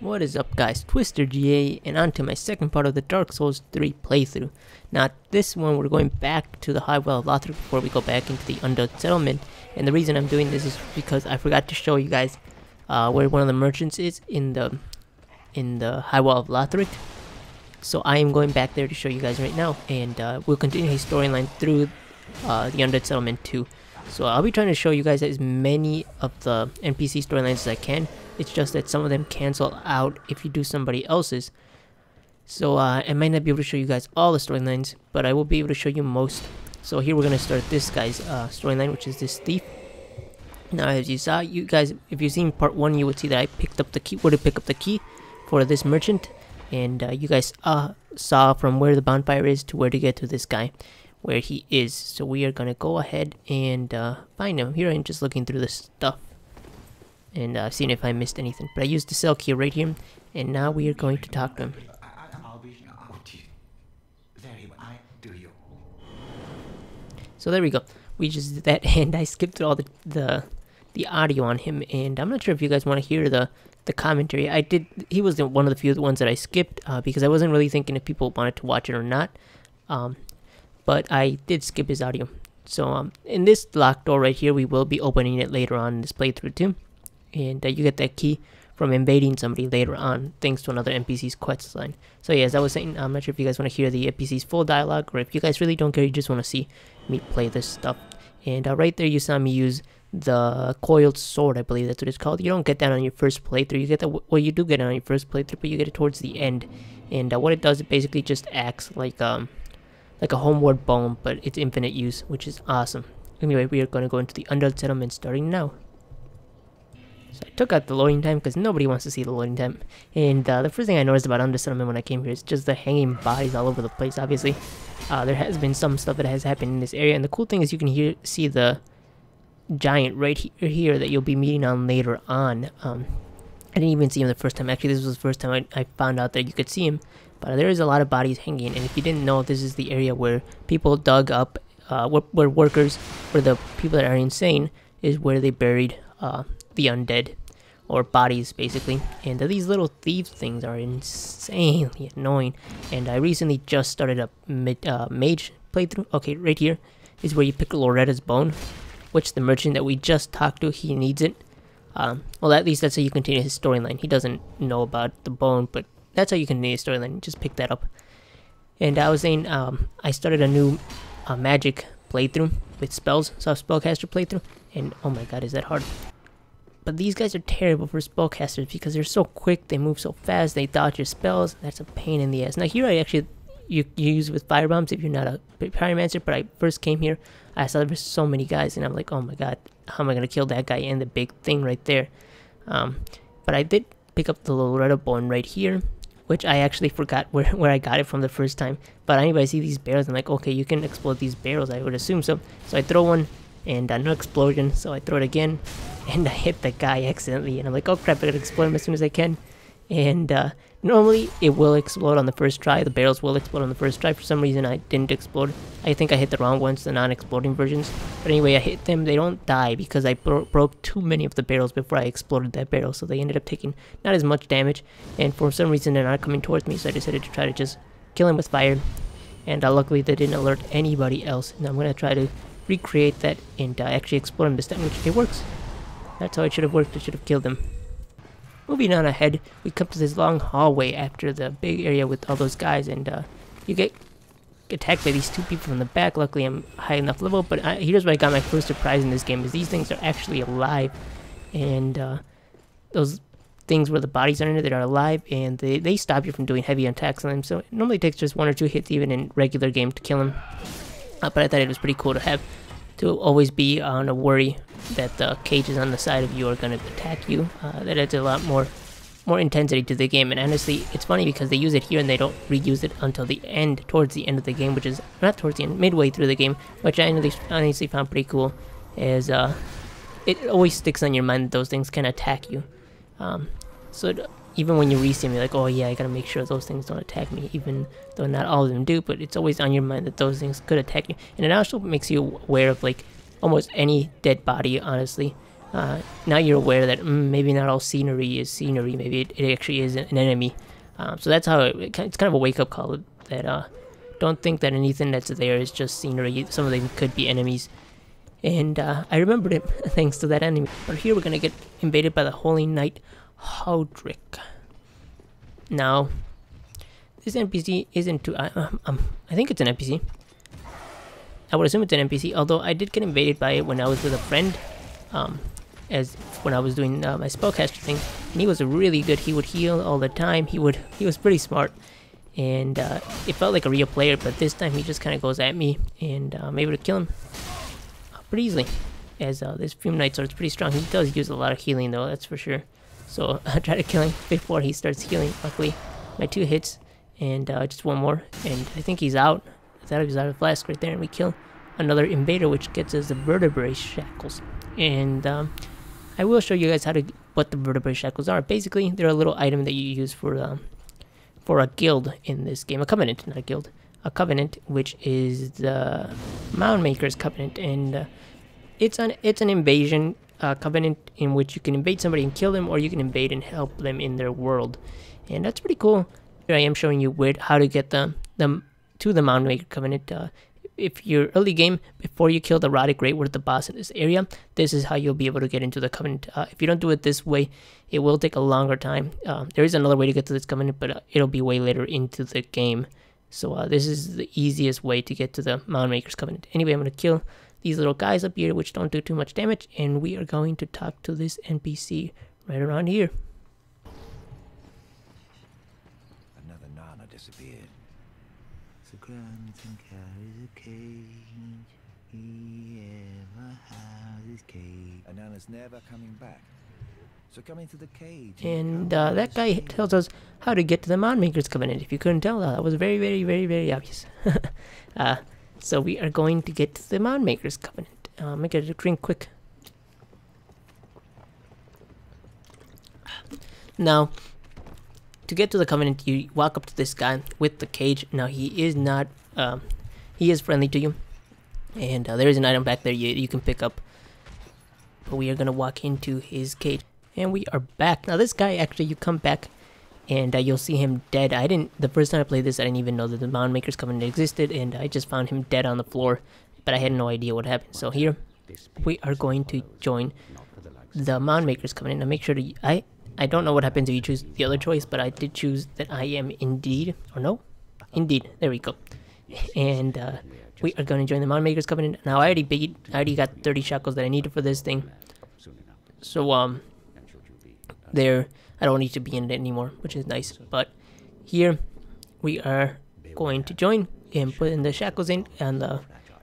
What is up, guys? Twister GA, and on to my second part of the Dark Souls 3 playthrough. Now, this one we're going back to the High Well of Lothric before we go back into the Undead settlement. And the reason I'm doing this is because I forgot to show you guys where one of the merchants is in the High Well of Lothric. So I am going back there to show you guys right now, and we'll continue his storyline through the Undead settlement too. So I'll be trying to show you guys as many of the NPC storylines as I can. It's just that some of them cancel out if you do somebody else's. So I might not be able to show you guys all the storylines, but I will be able to show you most. So here we're going to start this guy's storyline, which is this thief. Now, as you saw, you guys, if you've seen part 1, you would see that I picked up the key, where to pick up the key for this merchant. And you guys saw from where the bonfire is to where to get to this guy, where he is. So we are going to go ahead and find him. Here I am just looking through the stuff and seeing if I missed anything. But I used the cell key right here, and now we are going to talk to him. So there we go. We just did that, and I skipped all the audio on him, and I'm not sure if you guys want to hear the commentary. I did. He was one of the few ones that I skipped because I wasn't really thinking if people wanted to watch it or not. But I did skip his audio. So in this locked door right here, we will be opening it later on in this playthrough too. And you get that key from invading somebody later on, thanks to another NPC's quest line. So yeah, as I was saying, I'm not sure if you guys want to hear the NPC's full dialogue, or if you guys really don't care, you just want to see me play this stuff. And right there you saw me use the coiled sword, I believe that's what it's called. You don't get that on your first playthrough. You get that, well, you do get it on your first playthrough, but you get it towards the end. And what it does, it basically just acts like a homeward bone, but it's infinite use, which is awesome. Anyway, we are going to go into the Undead settlement starting now. So I took out the loading time because nobody wants to see the loading time. And the first thing I noticed about Undead settlement when I came here is just the hanging bodies all over the place. Obviously, there has been some stuff that has happened in this area, and the cool thing is you can see the giant right here that you'll be meeting on later on. I didn't even see him the first time. Actually, this was the first time I found out that you could see him. But there is a lot of bodies hanging, and if you didn't know, this is the area where people dug up, where workers, where the people that are insane, is where they buried the undead, or bodies, basically. And these little thief things are insanely annoying, and I recently just started a mage playthrough. Okay, right here is where you pick Loretta's bone, which the merchant that we just talked to, he needs it. Well, at least that's how you continue his storyline. He doesn't know about the bone, but that's how you continue his storyline. Just pick that up. And I was saying, I started a new magic playthrough with spells, so a spellcaster playthrough, and oh my god, is that hard. But these guys are terrible for spellcasters because they're so quick, they move so fast, they dodge your spells. That's a pain in the ass. Now here I actually, you use with firebombs if you're not a pyromancer, but I first came here, I saw there were so many guys, and I'm like, oh my god, how am I going to kill that guy and the big thing right there? But I did pick up the Loretta bone right here, which I actually forgot where I got it from the first time. But anyway, I see these barrels, I'm like, okay, you can explode these barrels, I would assume so. So I throw one, and no explosion, so I throw it again, and I hit the guy accidentally, and I'm like, oh crap, I gotta explode him as soon as I can. And normally it will explode on the first try, the barrels will explode on the first try. For some reason I didn't explode. I think I hit the wrong ones, the non-exploding versions. But anyway, I hit them, they don't die because I broke too many of the barrels before I exploded that barrel, so they ended up taking not as much damage, and for some reason they're not coming towards me, so I decided to try to just kill him with fire. And luckily they didn't alert anybody else. Now I'm gonna try to recreate that and actually explode him this time, which it works. That's how it should have worked. It should have killed him. Moving on ahead, we come to this long hallway after the big area with all those guys, and you get attacked by these two people from the back. Luckily I'm high enough level, but here's where I got my first surprise in this game, is these things are actually alive. And those things where the bodies are in it that are alive, and they stop you from doing heavy attacks on them, so it normally takes just 1 or 2 hits even in regular game to kill them. But I thought it was pretty cool to always be on a worry that the cages on the side of you are going to attack you. That adds a lot more intensity to the game. And honestly, it's funny because they use it here and they don't reuse it until the end, towards the end of the game, which is not towards the end, midway through the game, which I honestly found pretty cool. As it always sticks on your mind that those things can attack you. Even when you re-see them, you're like, oh yeah, I gotta make sure those things don't attack me, even though not all of them do, but it's always on your mind that those things could attack you. And it also makes you aware of, like, almost any dead body, honestly. now you're aware that maybe not all scenery is scenery. Maybe it actually is an enemy. So that's how it's kind of a wake-up call that don't think that anything that's there is just scenery. Some of them could be enemies. And I remembered it thanks to that enemy. But here we're going to get invaded by the Holy Knight Haudrick. Now, this NPC isn't too... I think it's an NPC. I would assume it's an NPC, although I did get invaded by it when I was with a friend. As when I was doing my spellcaster thing. And he was really good. He would heal all the time. He was pretty smart. And it felt like a real player, but this time he just kind of goes at me. And I'm able to kill him pretty easily, as this Fume Knight Sword's pretty strong. He does use a lot of healing though, that's for sure. So I try to kill him before he starts healing. Luckily, my 2 hits, and just one more, and I think he's out. I thought he was out of flask right there, and we kill another invader, which gets us the Vertebrae Shackles. And I will show you guys what the Vertebrae Shackles are. Basically, they're a little item that you use for a guild in this game, a covenant, not a guild. A covenant, which is the Mound Maker's Covenant, and it's an invasion covenant in which you can invade somebody and kill them, or you can invade and help them in their world, and that's pretty cool. Here I am showing you how to get them to the Mound Maker Covenant. If you're early game, before you kill the Rotted Greatwood, the boss in this area, this is how you'll be able to get into the Covenant. If you don't do it this way, it will take a longer time. There is another way to get to this Covenant, but it'll be way later into the game. So this is the easiest way to get to the Mound Maker's Covenant. Anyway, I'm going to kill these little guys up here, which don't do too much damage, and we are going to talk to this NPC right around here. Another Nana disappeared. So Grunton carries a cage. He ever has his cage. And Nana's never coming back. So come into the cage. And that guy tells us how to get to the Mound Maker's Covenant. If you couldn't tell, that was very, very, very, very obvious. So we are going to get to the Mound Maker's Covenant. Make it a drink quick. Now, to get to the Covenant, you walk up to this guy with the cage. Now, he is not... he is friendly to you. And there is an item back there you can pick up. But we are going to walk into his cage. And we are back. Now this guy, actually, you come back and you'll see him dead. The first time I played this, I didn't even know that the Mound Maker's Covenant existed, and I just found him dead on the floor, but I had no idea what happened. So here, we are going to join the Mound Maker's Covenant. Now make sure to, I don't know what happens if you choose the other choice, but I did choose that I am indeed, or no? Indeed, there we go. And we are going to join the Mound Maker's Covenant. Now I already got 30 shackles that I needed for this thing. So, there, I don't need to be in it anymore, which is nice. But here we are going to join and put in the shackles in, and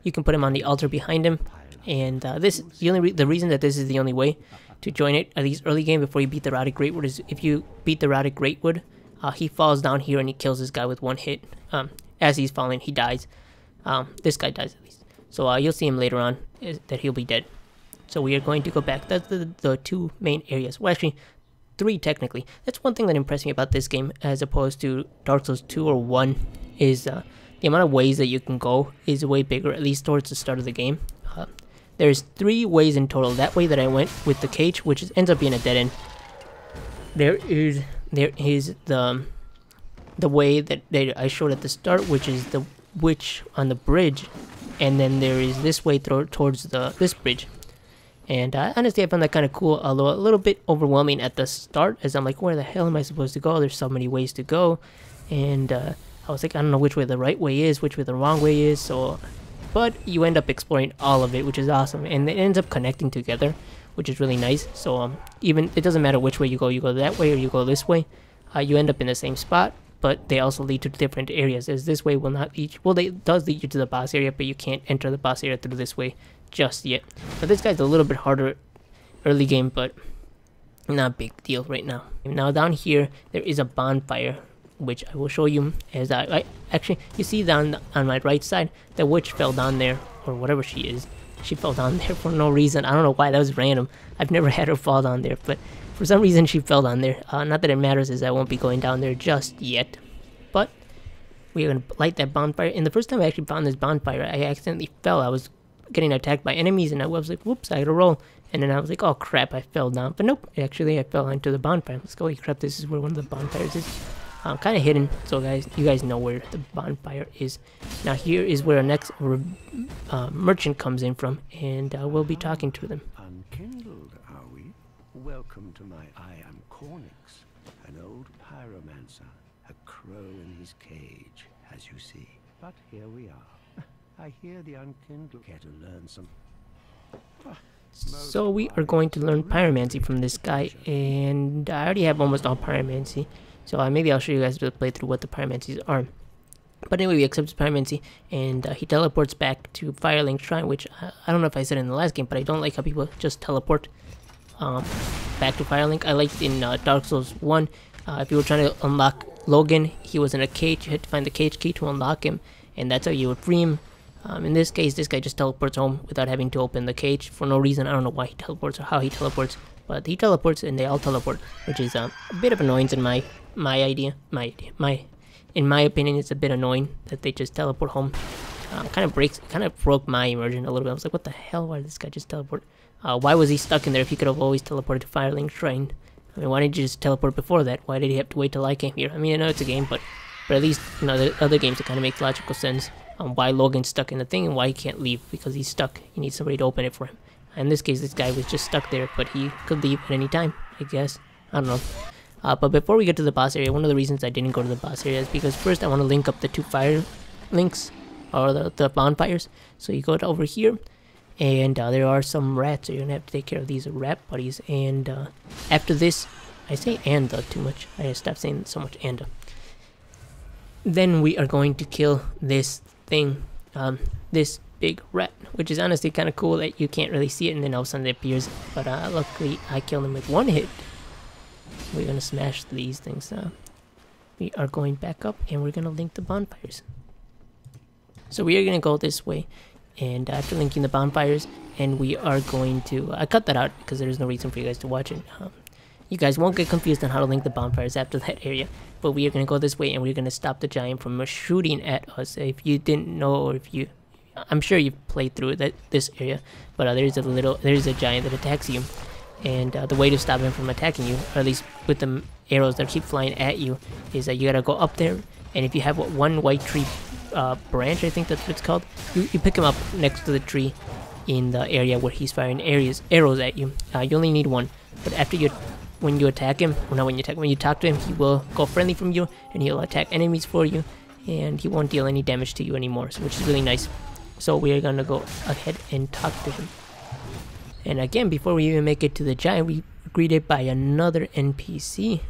you can put him on the altar behind him. And the reason that this is the only way to join it, at least early game before you beat the Rotted Greatwood, is if you beat the Rotted Greatwood, he falls down here and he kills this guy with one hit. As he's falling, he dies. This guy dies at least. So you'll see him later on that he'll be dead. So we are going to go back. That's the 2 main areas. Well, actually, 3 technically. That's one thing that impressed me about this game as opposed to Dark Souls 2 or 1 is the amount of ways that you can go is way bigger, at least towards the start of the game. There's 3 ways in total. That way that I went with the cage, which ends up being a dead end. There is the way that I showed at the start, which is the witch on the bridge, and then there is this way towards this bridge. And honestly, I found that kind of cool, although a little bit overwhelming at the start, as I'm like, where the hell am I supposed to go? There's so many ways to go. And I was like, I don't know which way the right way is, which way the wrong way is. But you end up exploring all of it, which is awesome. And it ends up connecting together, which is really nice. So even it doesn't matter which way you go that way or you go this way. You end up in the same spot, but they also lead to different areas, as this way will not lead you. Well, it does lead you to the boss area, but you can't enter the boss area through this way just yet. But this guy's a little bit harder early game, but not a big deal right now. Now down here there is a bonfire, which I will show you. As I actually, you see down on my right side, the witch fell down there, or whatever she is. She fell down there for no reason. I don't know why, that was random. I've never had her fall down there, but for some reason she fell down there. Not that it matters, as I won't be going down there just yet. But we're gonna light that bonfire. And the first time I actually found this bonfire, I accidentally fell. I was getting attacked by enemies, and I was like, whoops, I gotta roll. And then I was like, oh crap, I fell down. But nope, actually I fell into the bonfire. Let's go. Holy crap, this is where one of the bonfires is. Kind of hidden, so guys, you guys know where the bonfire is. Now here is where our next merchant comes in from, and we'll be talking to them. Unkindled, are we? Welcome to my... I am Cornix, an old pyromancer, a crow in his cage, as you see. But here we are. I hear the unkindled care to learn some... So we are going to learn pyromancy from this guy, and I already have almost all pyromancy. So maybe I'll show you guys the playthrough what the pyromancies are. But anyway, we accept his pyromancy, and he teleports back to Firelink Shrine, which I don't know if I said in the last game, but I don't like how people just teleport back to Firelink. I liked in Dark Souls 1, if you were trying to unlock Logan, he was in a cage. You had to find the cage key to unlock him, and that's how you would free him. In this case, this guy just teleports home without having to open the cage for no reason. I don't know why he teleports or how he teleports, but he teleports and they all teleport, which is a bit of annoyance in my in my opinion. It's a bit annoying that they just teleport home. Kind of broke my immersion a little bit. I was like, what the hell? Why did this guy just teleport? Why was he stuck in there if he could have always teleported to Firelink Shrine? I mean, why didn't you just teleport before that? Why did he have to wait till I came here? I mean, I know it's a game, but at least, you know, the other games, it kind of makes logical sense on why Logan's stuck in the thing and why he can't leave, because he's stuck. You need somebody to open it for him. In this case, this guy was just stuck there, but he could leave at any time, I guess. I don't know. But before we get to the boss area, one of the reasons I didn't go to the boss area is because first I want to link up the two fire links, or the bonfires. So you go to over here, and there are some rats, so you're gonna have to take care of these rat buddies. And after this, I say "and" too much. I gotta stop saying so much "and." Then we are going to kill this thing, this big rat, which is honestly kind of cool that you can't really see it, and then all of a sudden it appears. But luckily, I killed him with one hit. We're gonna smash these things now. We are going back up, and we're gonna link the bonfires. So we are gonna go this way, and after linking the bonfires, and we are going to I cut that out because there's no reason for you guys to watch it. You guys won't get confused on how to link the bonfires after that area, but we are gonna go this way, and we're gonna stop the giant from shooting at us. If you didn't know, or if you, I'm sure you've played through this area, but there's a giant that attacks you. And the way to stop him from attacking you, or at least with the arrows that keep flying at you, is that you gotta go up there, and if you have one white tree branch, I think that's what it's called, you pick him up next to the tree in the area where he's firing arrows at you. You only need one, but when you attack him, well, not when you attack, when you talk to him, he will go friendly from you, and he'll attack enemies for you, and he won't deal any damage to you anymore, so, which is really nice. So we are gonna go ahead and talk to him. And again, before we even make it to the giant, we are greeted by another NPC.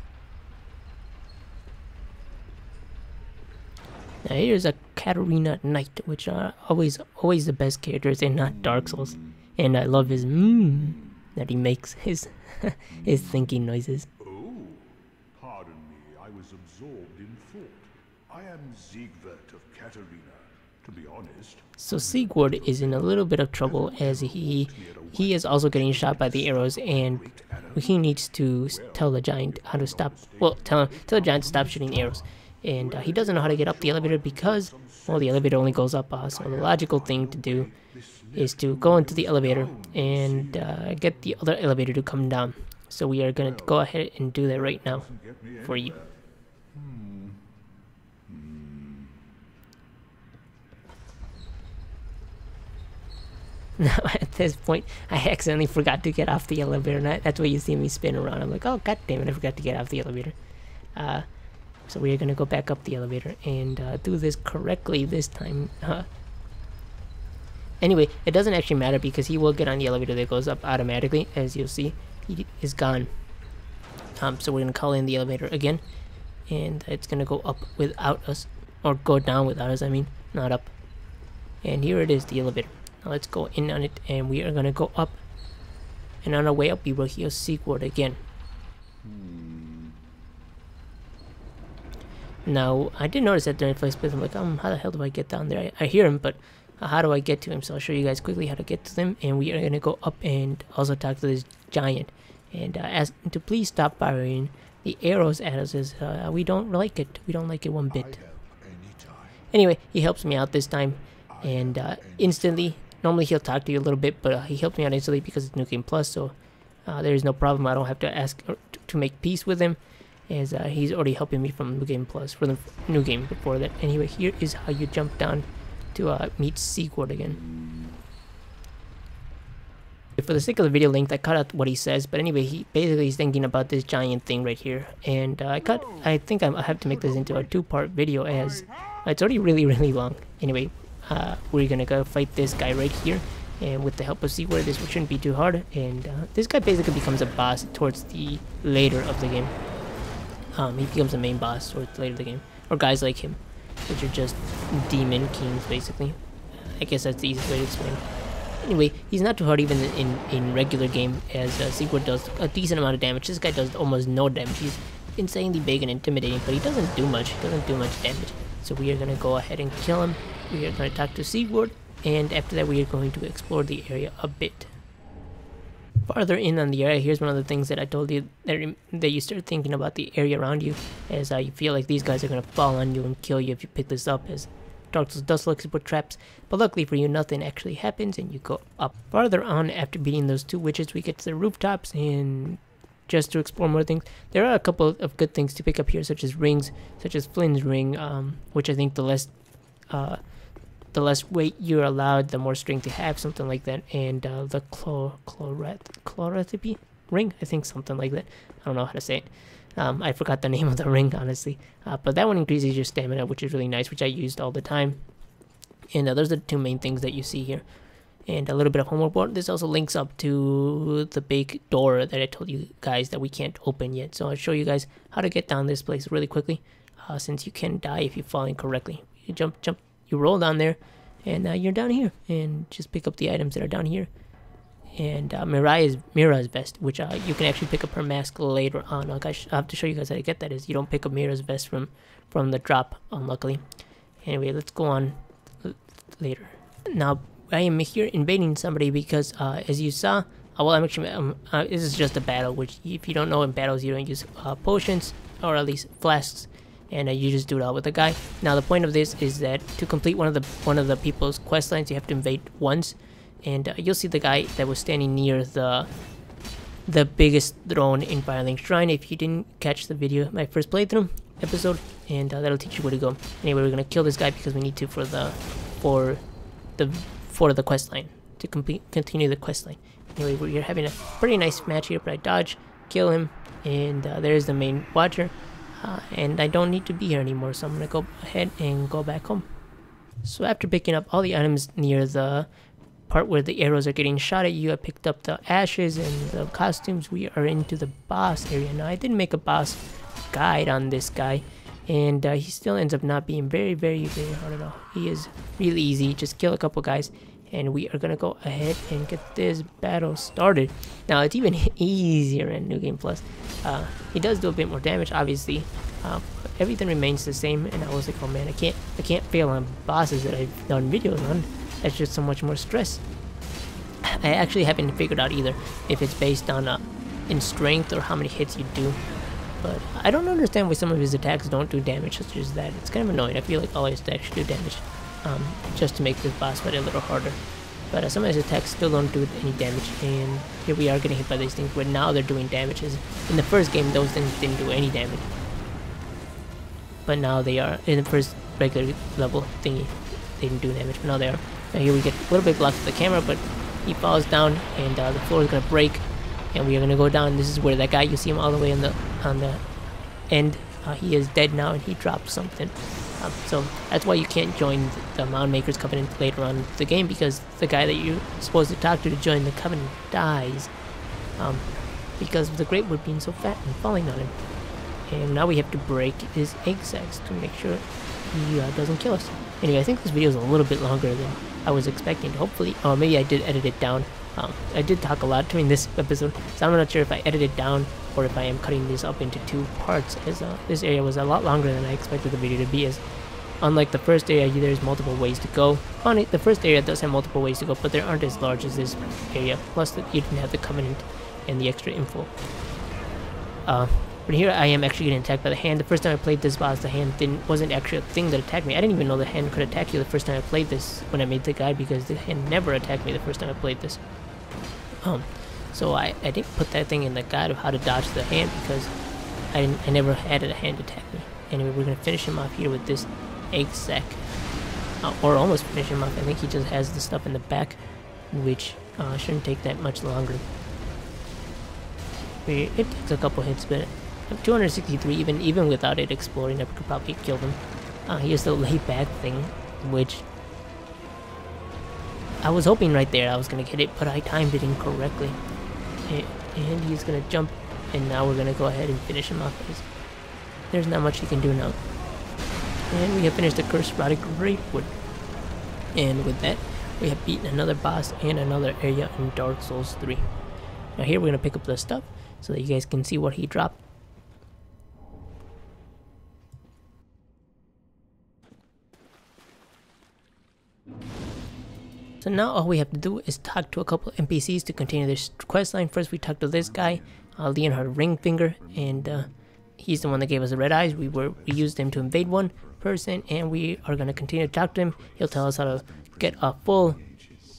Now here's a Katarina Knight, which are always the best characters in Dark Souls. And I love his that he makes, his his thinking noises. Oh, pardon me, I was absorbed in thought. I am Siegward of Katarina, to be honest. So Sigurd is in a little bit of trouble, as he is also getting shot by the arrows, and he needs to tell the giant how to stop. Well, tell the giant to stop shooting arrows, and he doesn't know how to get up the elevator because, well, the elevator only goes up. So the logical thing to do is to go into the elevator and get the other elevator to come down. So we are gonna go ahead and do that right now for you. Now at this point, I accidentally forgot to get off the elevator, and that's why you see me spin around. I'm like, oh god damn it, I forgot to get off the elevator. So we are gonna go back up the elevator and do this correctly this time. Anyway, it doesn't actually matter because he will get on the elevator that goes up automatically. As you'll see, he is gone. So we're gonna call in the elevator again, and it's gonna go up without us, or go down without us. I mean, not up. And here it is, the elevator. Now let's go in on it, and we are gonna go up. And on our way up, we will hear Sigurd again. Now I did notice that during the first place, I'm like, how the hell do I get down there? I hear him, but how do I get to him? So I'll show you guys quickly how to get to them, and we are gonna go up and also talk to this giant, and ask him to please stop firing the arrows at us, as we don't like it. We don't like it one bit. Anyway, he helps me out this time, and instantly normally he'll talk to you a little bit, but he helped me out instantly because it's New Game Plus, so there is no problem. I don't have to ask to make peace with him, as he's already helping me from New Game Plus for the new game before that. Anyway, here is how you jump down to meet Sigurd again. For the sake of the video length, I cut out what he says, but anyway, he basically is thinking about this giant thing right here, and I think I have to make this into a 2-part video, as it's already really long. Anyway, we're gonna go fight this guy right here, and with the help of Sigurd, this shouldn't be too hard, and this guy basically becomes a boss towards the later of the game. He becomes the main boss towards later of the game, or guys like him, which are just demon kings basically. I guess that's the easiest way to explain. Anyway, he's not too hard even in regular game, as Sigurd does a decent amount of damage. This guy does almost no damage. He's insanely big and intimidating, but he doesn't do much. He doesn't do much damage. So we are going to go ahead and kill him. We are going to talk to Sigurd, and after that we are going to explore the area a bit. Farther in on the area, here's one of the things that I told you, that you start thinking about the area around you, as you feel like these guys are going to fall on you and kill you if you pick this up, as Dark Souls does look to put traps, but luckily for you, nothing actually happens, and you go up. Farther on, after beating those 2 witches, we get to the rooftops, and just to explore more things. There are a couple of good things to pick up here, such as rings, such as Flynn's ring, which I think the less weight you're allowed, the more strength you have, something like that, and the chlorathipi ring, I think, something like that. I don't know how to say it. I forgot the name of the ring, honestly. But that one increases your stamina, which is really nice, which I used all the time. And those are the 2 main things that you see here. And a little bit of homework board. This also links up to the big door that I told you guys that we can't open yet. So I'll show you guys how to get down this place really quickly, since you can die if you fall incorrectly. You jump, you roll down there, and you're down here. And just pick up the items that are down here. And Mira's vest, which you can actually pick up her mask later on. I have to show you guys how to get that. Is you don't pick up Mira's vest from the drop, unluckily. Anyway, let's go on later. Now I am here invading somebody because, as you saw, well, I'm actually this is just a battle. Which, if you don't know, in battles you don't use potions, or at least flasks, and you just do it all with a guy. Now the point of this is that to complete one of the people's quest lines, you have to invade once. And you'll see the guy that was standing near the biggest throne in Firelink Shrine if you didn't catch the video, my first playthrough episode, and that'll teach you where to go. Anyway, we're gonna kill this guy because we need to for the quest line, to continue the quest line. Anyway, we're having a pretty nice match here, but I dodge, kill him, and there's the main watcher, and I don't need to be here anymore, so I'm gonna go ahead and go back home. So after picking up all the items near the part where the arrows are getting shot at you, I picked up the ashes and the costumes. We are into the boss area now. I didn't make a boss guide on this guy, and he still ends up not being very hard at all. He is really easy. Just kill a couple guys, and we are gonna go ahead and get this battle started. Now it's even easier in New Game Plus. He does do a bit more damage, obviously. Everything remains the same, and I was like, oh man, I can't fail on bosses that I've done videos on. That's just so much more stress. I actually haven't figured out either if it's based on in strength or how many hits you do. But I don't understand why some of his attacks don't do damage such as that. It's kind of annoying. I feel like all his attacks should do damage, just to make this boss fight a little harder. But some of his attacks still don't do any damage, and here we are getting hit by these things, but now they're doing damages. In the first game, those things didn't do any damage. But now they are. In the first regular level thingy, they didn't do damage, but now they are. Now here we get a little bit blocked with the camera, but he falls down, and the floor is gonna break, and we are gonna go down. This is where that guy, you see him all the way on the end. He is dead now, and he dropped something. So that's why you can't join the Mound Makers Covenant later on in the game, because the guy that you're supposed to talk to join the Covenant dies, because of the Great Wood being so fat and falling on him. And now we have to break his egg sacs to make sure he doesn't kill us. Anyway, I think this video is a little bit longer than I was expecting. Hopefully, or maybe I did edit it down. I did talk a lot during this episode, so I'm not sure if I edited it down or if I am cutting this up into 2 parts, as this area was a lot longer than I expected the video to be, as unlike the first area, there's multiple ways to go. The first area does have multiple ways to go, but they aren't as large as this area, plus that you didn't have the Covenant and the extra info. But here I am actually getting attacked by the hand. The first time I played this boss, the hand wasn't actually a thing that attacked me. I didn't even know the hand could attack you the first time I played this when I made the guide, because the hand never attacked me the first time I played this. So I didn't put that thing in the guide of how to dodge the hand, because I never had a hand attack me. Anyway, we're gonna finish him off here with this egg sack, or almost finish him off. I think he just has the stuff in the back, which shouldn't take that much longer. It takes a couple hits, but 263, even without it exploding, I could probably kill him. Here's the lay back thing, which I was hoping right there I was gonna get it, but I timed it incorrectly. And he's gonna jump, and now we're gonna go ahead and finish him off. There's not much he can do now. And we have finished the Cursed Rotted Grapewood. And with that, we have beaten another boss and another area in Dark Souls 3. Now here we're gonna pick up the stuff so that you guys can see what he dropped. So now all we have to do is talk to a couple NPCs to continue this quest line. First we talk to this guy, Leonhard Ringfinger, and he's the one that gave us the red eyes. We used him to invade one person, and we are going to continue to talk to him. He'll tell us how to get a full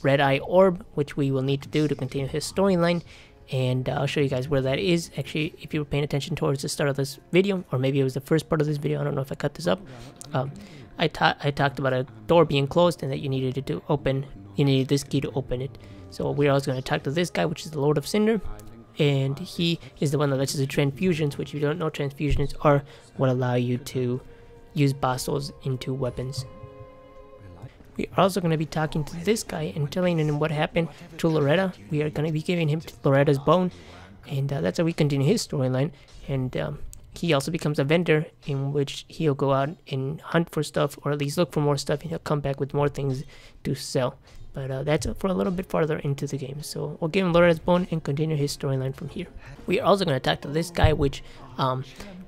red eye orb, which we will need to do to continue his storyline. And I'll show you guys where that is. Actually, if you were paying attention towards the start of this video, or maybe it was the first part of this video, I don't know if I cut this up. I talked about a door being closed and that you needed it to open. You needed this key to open it. So we're also going to talk to this guy, which is the Lord of Cinder, and he is the one that lets us do transfusions, which if you don't know, transfusions are what allow you to use boss souls into weapons. We are also going to be talking to this guy and telling him what happened to Loretta. We are going to be giving him Loretta's bone, and that's how we continue his storyline. And he also becomes a vendor, in which he'll go out and hunt for stuff, or at least look for more stuff, and he'll come back with more things to sell. But that's for a little bit farther into the game. So we'll give him Loretta's bone and continue his storyline from here. We are also going to talk to this guy, which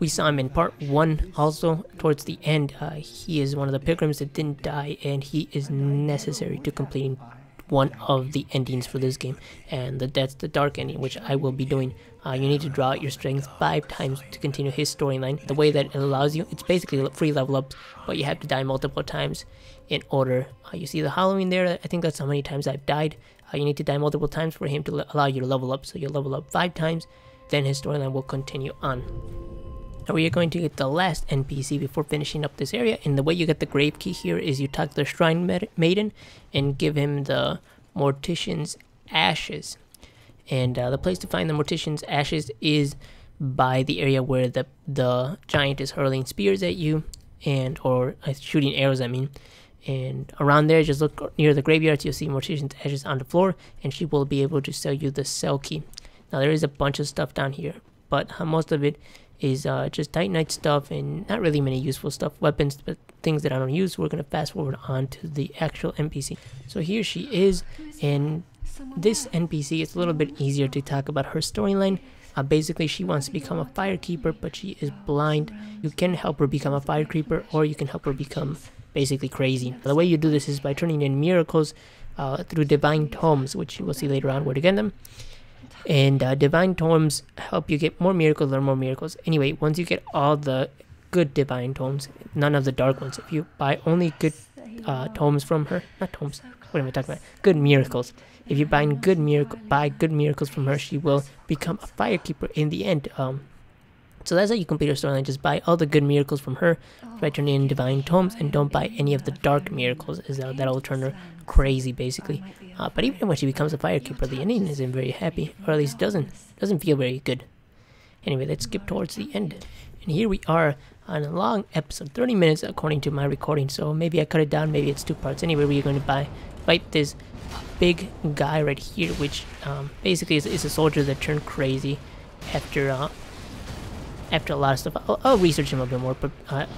we saw him in part 1 also towards the end. He is one of the pilgrims that didn't die, and he is necessary to completing one of the endings for this game, and that's the dark ending, which I will be doing. You need to draw out your strength 5 times to continue his storyline. The way that it allows you, it's basically free level ups, but you have to die multiple times in order. You see the Halloween there? I think that's how many times I've died. You need to die multiple times for him to allow you to level up. So you'll level up 5 times, then his storyline will continue on. Now we are going to get the last NPC before finishing up this area, and the way you get the grave key here is you talk to the Shrine Maiden and give him the Mortician's Ashes. And the place to find the Mortician's Ashes is by the area where the giant is hurling spears at you, or shooting arrows, I mean. And around there, just look near the graveyards, you'll see Mortician's Ashes on the floor, and she will be able to sell you the cell key. Now there is a bunch of stuff down here, but most of it is just Titanite stuff and not really many useful stuff, weapons, but things that I don't use. We're going to fast forward on to the actual NPC. So here she is, and this NPC, it's a little bit easier to talk about her storyline. Basically, she wants to become a firekeeper, but she is blind. You can help her become a firekeeper, or you can help her become basically crazy. The way you do this is by turning in miracles through divine tomes, which you will see later on where to get them. And divine tomes help you get more miracles or more miracles. Anyway, once you get all the good divine tomes, none of the dark ones, if you buy only good tomes from her, not tomes, what am I talking about? Good miracles. If you buy good miracles from her, she will become a firekeeper in the end. So that's how you complete your storyline. Just buy all the good miracles from her by turning in divine tomes, and don't buy any of the dark miracles, as that'll turn her crazy, basically. But even when she becomes a firekeeper, the ending isn't very happy, or at least doesn't feel very good. Anyway, let's skip towards the end. And here we are on a long episode, 30 minutes according to my recording, so maybe I cut it down, maybe it's 2 parts. Anyway, we're going to fight this big guy right here, which basically is a soldier that turned crazy after a lot of stuff. I'll research him a bit more, but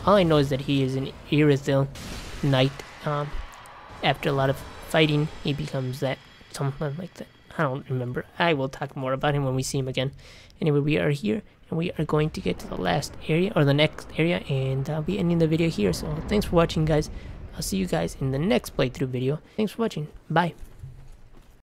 all I know is that he is an Irithil knight. After a lot of fighting, he becomes something like that. I don't remember. I will talk more about him when we see him again. Anyway, we are here, and we are going to get to the last area, or the next area, and I'll be ending the video here. So thanks for watching, guys. I'll see you guys in the next playthrough video. Thanks for watching. Bye.